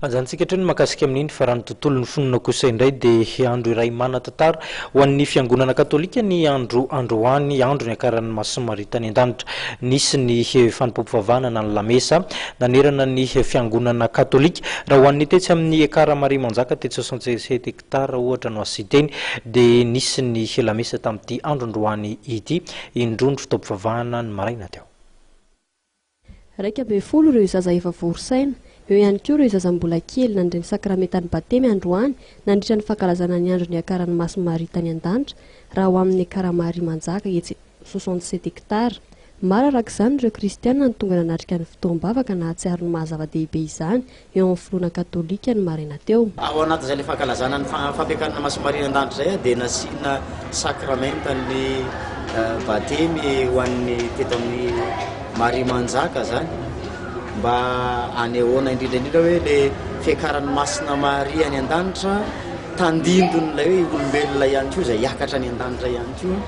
Mazantsika trano makasika amin'iny fa raha ny tontolon'ny fonona kosa indray dia andro iray manan-tantara ho an'ny fiangonana katolika ny androany andro ny akaran'ny Masomaria tany an-danitra. Nisy ny fanimpom-pivavahana na ny lamesa nanerana ny fiangonana katolika raha ho an'ny tetsy amin'ny Ekar Maria Manjaka tetsy 67 hectara ohatra no asiteny dia nisy ny lamesa tamin'ity andro androany ity indrondro fitaom-pivavahana ny maraina teo. Raika ambin'ny folo ireo zaza efa voarosaina. Eo ihany koa ireo zaza mbola kely nandray ny sakramentan'ny batemy androany nandritra ny fankalazana ny andro ny akaran'ny Masomaria tany an-danitra raha ho amin'ny Ekar Maria Manjaka etsy 67 hectara. Maro arak'izany ireo kristianina ny tonga nanatrika ny fotoam-bavaka na hatsiaro ny mahazava-dehibe izany eo amin'ny filoana katolika ny maraina teo. Ao anatin'izay ilay fankalazana ny fampiakarana Masomaria an-danitra zay dia nasiana sakramentan'ny batemy ho an'ny teto amin'ny Maria Manjaka zany mba anehoana indrindra hoe le fiakaran'ny masina Maria any an-danitra tandindon'ilay hoe olombelona ihany koa izay hiakatra any an-danitra ihany koa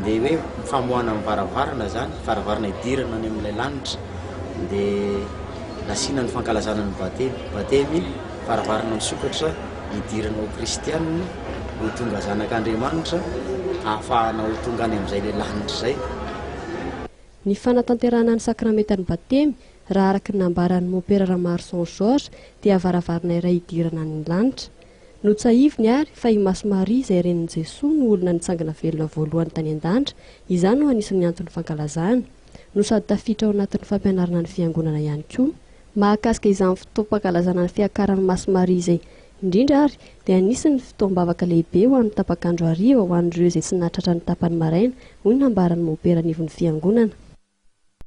dia hoe famohana amin'ny varavarana zany varavarana idirana any amin'ilay lanitra dia nasiana ny fankalazana ny batemy varavarana misokatra idirana ho kristianina ho tonga zanak'Andriamanitra ahafahana ho tonga any amin'izay le lanitra zay. Ny fanatanterahana ny sakramentan'ny batemy raha araka ny nambaran'ny mopera Marson Georges dia varavarana iray idirana ny lanitra. Notsahivony ary fa i Masomaria izay renin'i Jesoa no olona nitsangana velona voalohany tany an-danitra, izany no anisan'ny antony fankalazana. No sady tafiditra ao anatin'ny fampianarana ny fiangonana ihany koa. Mahakasika izany fotoam-pankalazana ny fiakaran'ny Masomaria izay indrindra ary dia anisan'ny fotoam-bavaka lehibe ho an'ny tapakandro hariva ho an'ireo izay tsy nahatratra ny tapany maraina, hoy ny nambaran'ny mopera anivon'ny fiangonana.